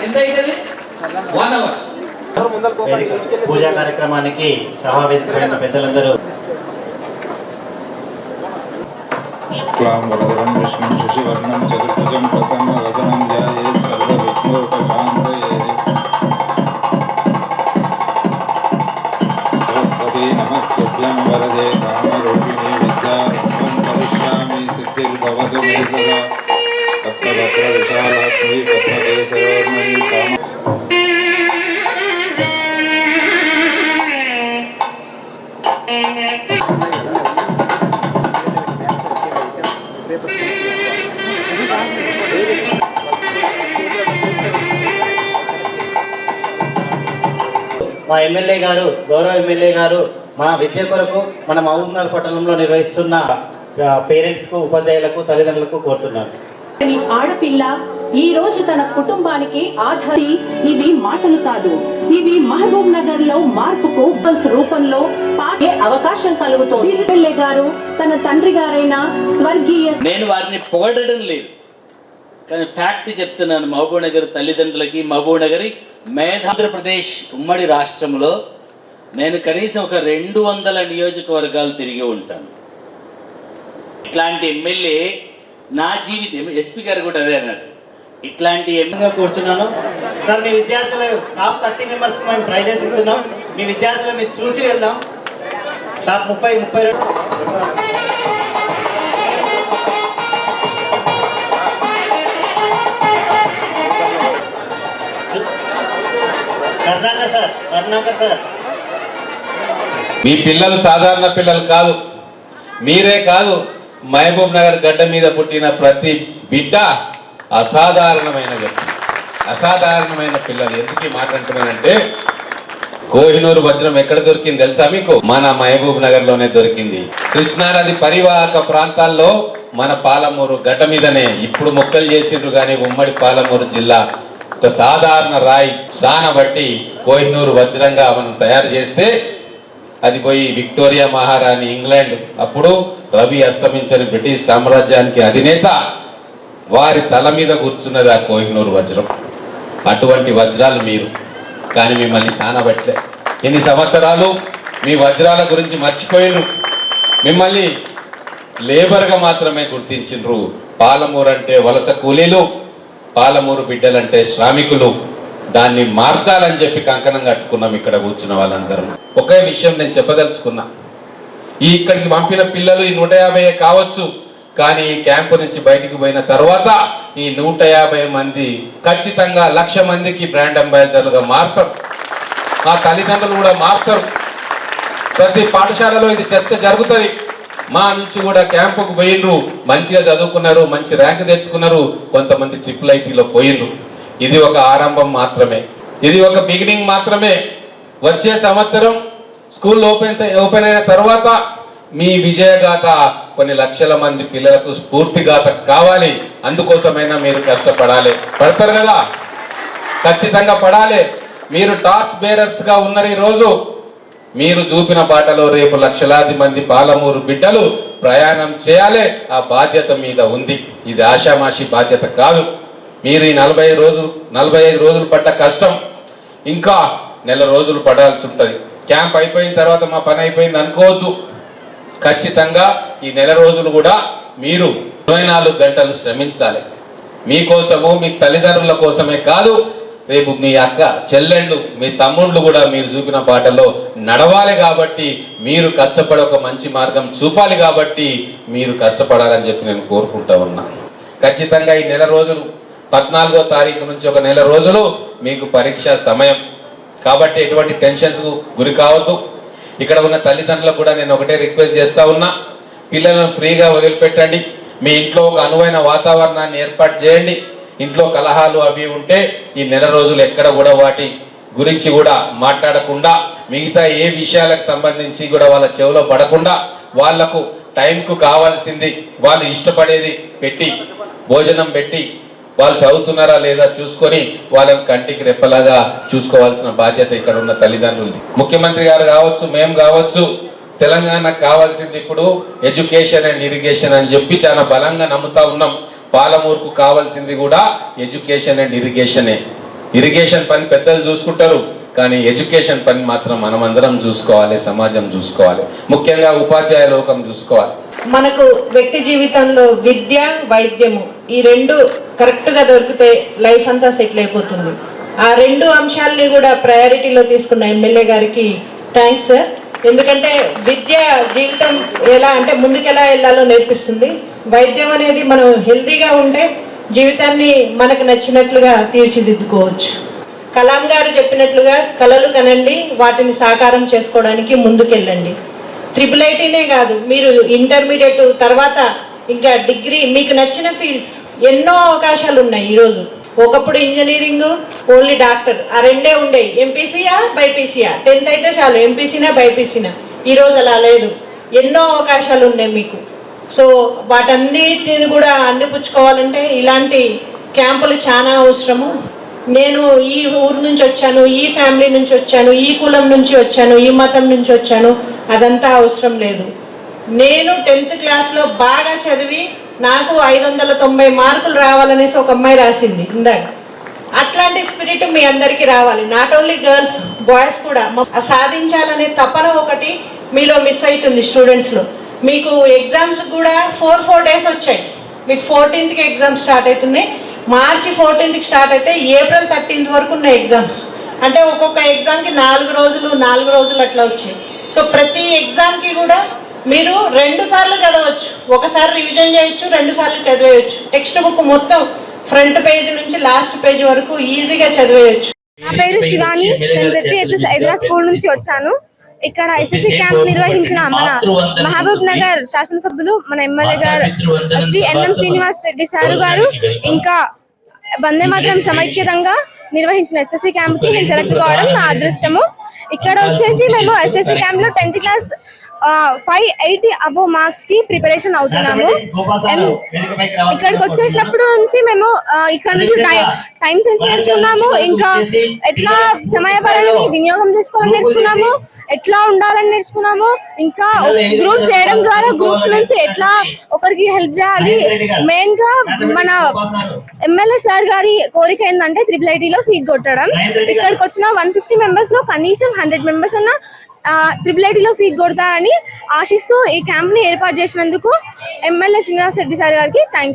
ఎంత అవుతుంది 1 అవర్ పూజా కార్యక్రమానికి సమావేశమైన పెద్దలందరూ शुक्लां वरदरं विष्णुं शशिवर्णं चतुर्भुजं प्रसन्नवदनं ध्यायेत् सर्वविघ्नोपशान्तये। सरस्वती नमस्तुभ्यं वरदे कामरूपिणी विद्यारम्भं करिष्यामि सिद्धिर्भवतु मे सदा। तत्र विशालाक्षी तत्त्वदेशयोर्मयि साम మా ఎమ్మెల్యే గారు, గౌరవ ఎమ్మెల్యే గారు మన విద్య కొరకు మన మహబూబ్నగర్ పట్టణంలో నిర్వహిస్తున్న పేరెంట్స్కు, ఉపాధ్యాయులకు, తల్లిదండ్రులకు కోరుతున్నారు. ఆడపిల్ల ఈ రోజు తన కుటుంబానికి ఆధారి. ఇవి మాటలు కాదు, ఇవి మహబూబ్ నగర్ లో మార్పుకు రూపంలో పాడే అవకాశం కలుగుతోంది. ఎమ్మెల్యే గారు తన తండ్రి గారైన స్వర్గీయ, నేను వారిని పొగడడం లేదు కానీ ఫ్యాక్ట్ చెప్తున్నాను. మహబూబ్ నగర్ తల్లిదండ్రులకి, మహబూబ్ నగర్ ఆంధ్రప్రదేశ్ ఉమ్మడి రాష్ట్రంలో నేను కనీసం ఒక 200 నియోజకవర్గాలు తిరిగి ఉంటాను. ఇట్లాంటి ఎమ్మెల్యే నా జీవితం, ఎస్పీ గారు కూడా అదే అన్నారు, ఇట్లాంటి ఎమ్మెల్యే కూర్చున్నాను. సార్, మీ విద్యార్థులు టాప్ 30 మెంబర్స్ మేము ప్రైజెస్ ఇస్తున్నాం. మీ విద్యార్థులు మీరు చూసి వెళ్దాం. Top 30 Karunakar sir. మీ పిల్లలు సాధారణ పిల్లలు కాదు, మీరే కాదు, మహబూబ్ నగర్ గడ్డ మీద పుట్టిన ప్రతి బిడ్డ అసాధారణమైన పిల్లలు. ఎందుకు మాట్లాడుతున్నానంటే, కోహినూరు వజ్రం ఎక్కడ దొరికింది తెలుసా మీకు? మన మహబూబ్ నగర్ లోనే దొరికింది. కృష్ణానది పరివాహక ప్రాంతాల్లో మన పాలమూరు గడ్డ మీదనే ఇప్పుడు మొక్కలు చేసిండ్రు. కానీ ఉమ్మడి పాలమూరు జిల్లా ఒక సాధారణ రాయి సానబట్టి కోహినూరు వజ్రంగా మనం తయారు చేస్తే అది పోయి విక్టోరియా మహారాణి ఇంగ్లాండ్, అప్పుడు రవి అస్తమించని బ్రిటిష్ సామ్రాజ్యానికి అధినేత, వారి తల మీద కూర్చున్నది ఆ కోహినూరు వజ్రం. అటువంటి వజ్రాలు మీరు. కానీ మిమ్మల్ని సానబట్టలే. ఇన్ని సంవత్సరాలు మీ వజ్రాల గురించి మర్చిపోయినరు. మిమ్మల్ని లేబర్గా మాత్రమే గుర్తించిండ్రు. పాలమూరు అంటే వలస కూలీలు, పాలమూరు బిడ్డలంటే శ్రామికులు. దాన్ని మార్చాలని చెప్పి కంకణం కట్టుకున్నాం ఇక్కడ కూర్చున్న వాళ్ళందరం. ఒకే విషయం నేను చెప్పదలుచుకున్నా. ఇక్కడికి పంపిన పిల్లలు ఈ 150 కావచ్చు, కానీ ఈ క్యాంపు నుంచి బయటికి పోయిన తర్వాత ఈ 150 మంది ఖచ్చితంగా 1,00,000 మందికి బ్రాండ్ అంబాసిడర్లుగా మారుతారు. ఆ తల్లిదండ్రులు కూడా మారుతారు. ప్రతి పాఠశాలలో ఇది చర్చ జరుగుతుంది. మా నుంచి కూడా క్యాంపుకు పోయినరు, మంచిగా చదువుకున్నారు, మంచి ర్యాంక్ తెచ్చుకున్నారు, కొంతమంది IIITలో పోయినరు. ఇది ఒక ఆరంభం మాత్రమే, ఇది ఒక బిగినింగ్ మాత్రమే. వచ్చే సంవత్సరం స్కూల్ ఓపెన్ అయిన తర్వాత మీ విజయగాథ కొన్ని లక్షల మంది పిల్లలకు స్ఫూర్తిగాథ కావాలి. అందుకోసమైనా మీరు కష్టపడాలి. పడతారు కదా, ఖచ్చితంగా పడాలి. మీరు టార్చ్ బేరర్స్ గా ఉన్నారు. ఈ రోజు మీరు చూపిన బాటలో రేపు లక్షలాది మంది పాలమూరు బిడ్డలు ప్రయాణం చేయాలి. ఆ బాధ్యత మీద ఉంది. ఇది ఆషామాషి బాధ్యత కాదు. మీరు ఈ 45 రోజులు పడ్డ కష్టం ఇంకా నెల రోజులు పడాల్సి ఉంటుంది. క్యాంప్ అయిపోయిన తర్వాత మా పని అయిపోయింది అనుకోవద్దు. ఖచ్చితంగా ఈ నెల రోజులు కూడా మీరు 24 గంటలు శ్రమించాలి. మీకోసము, మీ తల్లిదండ్రుల కోసమే కాదు, రేపు మీ అక్క చెల్లెళ్ళు, మీ తమ్ముళ్ళు కూడా మీరు చూపిన బాటలో నడవాలి. కాబట్టి మీరు కష్టపడి ఒక మంచి మార్గం చూపాలి. కాబట్టి మీరు కష్టపడాలని చెప్పి నేను కోరుకుంటా ఉన్నా. ఖచ్చితంగా ఈ నెల రోజులు 14వ తారీఖు నుంచి ఒక నెల రోజులు మీకు పరీక్ష సమయం. కాబట్టి ఎటువంటి టెన్షన్స్ గురి కావద్దు. ఇక్కడ ఉన్న తల్లిదండ్రులకు కూడా నేను ఒకటే రిక్వెస్ట్ చేస్తా ఉన్నా, పిల్లలను ఫ్రీగా వదిలిపెట్టండి. మీ ఇంట్లో ఒక అనువైన వాతావరణాన్ని ఏర్పాటు చేయండి. ఇంట్లో కలహాలు అవి ఉంటే ఈ నెల రోజులు ఎక్కడ కూడా వాటి గురించి కూడా మాట్లాడకుండా, మిగతా ఏ విషయాలకు సంబంధించి కూడా వాళ్ళ చెవిలో పడకుండా, వాళ్లకు టైంకు కావాల్సింది వాళ్ళు ఇష్టపడేది పెట్టి, భోజనం పెట్టి, వాళ్ళు చదువుతున్నారా లేదా చూసుకొని వాళ్ళని కంటికి రెప్పలాగా చూసుకోవాల్సిన బాధ్యత ఇక్కడ ఉన్న తల్లిదండ్రులది. ముఖ్యమంత్రి గారు కావచ్చు, మేము కావచ్చు, తెలంగాణకు కావాల్సింది ఇప్పుడు ఎడ్యుకేషన్ అండ్ ఇరిగేషన్ అని చెప్పి చాలా బలంగా నమ్ముతా ఉన్నాం. పాలమూరుకు కావాల్సింది కూడా ఎడ్యుకేషన్ అండ్ ఇరిగేషనే. ఇరిగేషన్ పని పెద్దలు చూసుకుంటారు, కానీ ఎడ్యుకేషన్ పని మాత్రం మనమందరం చూసుకోవాలి, సమాజం చూసుకోవాలి, ముఖ్యంగా ఉపాధ్యాయ లోకం చూసుకోవాలి. మనకు వ్యక్తి జీవితంలో విద్య, వైద్యము ఈ రెండు కరెక్ట్ గా దొరికితే లైఫ్ అంతా సెటిల్ అయిపోతుంది. ఆ రెండు అంశాలని కూడా ప్రయారిటీలో తీసుకున్న ఎమ్మెల్యే గారికి థ్యాంక్స్ సార్. ఎందుకంటే విద్య జీవితం ఎలా అంటే ముందుకు ఎలా వెళ్ళాలో నేర్పిస్తుంది. వైద్యం అనేది మనం హెల్తీగా ఉంటే జీవితాన్ని మనకు నచ్చినట్లుగా తీర్చిదిద్దుకోవచ్చు. కలాం గారు చెప్పినట్లుగా కలలు కనండి, వాటిని సాకారం చేసుకోవడానికి ముందుకెళ్ళండి. IIITనే కాదు, మీరు ఇంటర్మీడియట్ తర్వాత ఇంకా డిగ్రీ, మీకు నచ్చిన ఫీల్డ్స్ ఎన్నో అవకాశాలు ఉన్నాయి. ఈరోజు ఒకప్పుడు ఇంజనీరింగ్, ఓన్లీ డాక్టర్, ఆ రెండే ఉండేవి. ఎంపీసీయా బైపీసీయా, 10th అయితే చాలు, ఎంపీసీనా బైపీసీనా. ఈరోజు అలా లేదు, ఎన్నో అవకాశాలు ఉన్నాయి మీకు. సో వాటన్నిటిని కూడా అందిపుచ్చుకోవాలంటే ఇలాంటి క్యాంపులు చాలా అవసరము. నేను ఈ ఊరు నుంచి వచ్చాను, ఈ ఫ్యామిలీ నుంచి వచ్చాను, ఈ కులం నుంచి వచ్చాను, ఈ మతం నుంచి వచ్చాను, అదంతా అవసరం లేదు. నేను 10th క్లాస్లో బాగా చదివి నాకు 590 మార్కులు రావాలనేసి ఒక అమ్మాయి రాసింది ఇందాక. అట్లాంటి స్పిరిట్ మీ అందరికీ రావాలి. నాట్ ఓన్లీ గర్ల్స్, బాయ్స్ కూడా సాధించాలనే తపన ఒకటి మీలో మిస్ అవుతుంది స్టూడెంట్స్లో. మీకు ఎగ్జామ్స్ కూడా 4 days వచ్చాయి. మీకు 14th ఎగ్జామ్స్ స్టార్ట్ అవుతున్నాయి. మార్చి 14th స్టార్ట్ అయితే ఏప్రిల్ 13th వరకు ఉన్న ఎగ్జామ్స్. అంటే ఒక్కొక్క ఎగ్జామ్కి 4 రోజులు అట్లా వచ్చాయి. సో ప్రతి ఎగ్జామ్కి కూడా మీరు 2 సార్లు చదవచ్చు, ఒకసారి రివిజన్ చేయొచ్చు, 2 సార్లు చదివేయచ్చు. టెక్స్ట్ బుక్ మొత్తం ఫ్రంట్ పేజ్ నుంచి లాస్ట్ పేజ్ వరకు ఈజీగా చదివేయచ్చు. నా పేరు శివాని, నేను ZPHS హైదరాబాద్ స్కూల్ నుంచి వచ్చాను. ఇక్కడ SSC క్యాంప్ నిర్వహించిన మన మహబూబ్ నగర్ శాసనసభ్యులు, మన ఎమ్మెల్యే గారు శ్రీ NM శ్రీనివాస్ రెడ్డి సారు గారు, ఇంకా వందే మాత్రం సమైక్యతంగా నిర్వహించిన SSC క్యాంప్ కి నేను సెలెక్ట్ కావడం నా అదృష్టము. ఇక్కడ వచ్చేసి మేము SSC క్యాంప్ లో 10th క్లాస్ 580 అబోవ్ మార్క్స్ కి ప్రిపరేషన్ అవుతున్నాము. ఇక్కడికి వచ్చేసినప్పుడు నుంచి మేము ఇక్కడ నుంచి టైం సెన్స్ నేర్చుకున్నాము, ఇంకా ఎట్లా సమయపాలనని వినియోగం చేసుకోవాలని నేర్చుకున్నాము, ఎట్లా ఉండాలని నేర్చుకున్నాము, ఇంకా గ్రూప్స్ చేయడం ద్వారా గ్రూప్స్ నుంచి ఎట్లా ఒకరికి హెల్ప్ చేయాలి. మెయిన్ గా మన ఎమ్మెల్యే సార్ గారి కోరిక ఏంటంటే IIITలో సీట్ కొట్టడం. ఇక్కడికి వచ్చిన 150 మెంబర్స్ లో కనీసం 100 మెంబర్స్ అన్న IIITలో సీట్ కొడతారని ఆశిస్తూ ఈ క్యాంప్ ని ఏర్పాటు చేసినందుకు ఎమ్మెల్యే శ్రీనివాస్ రెడ్డి సార్ గారికి థ్యాంక్ యూ.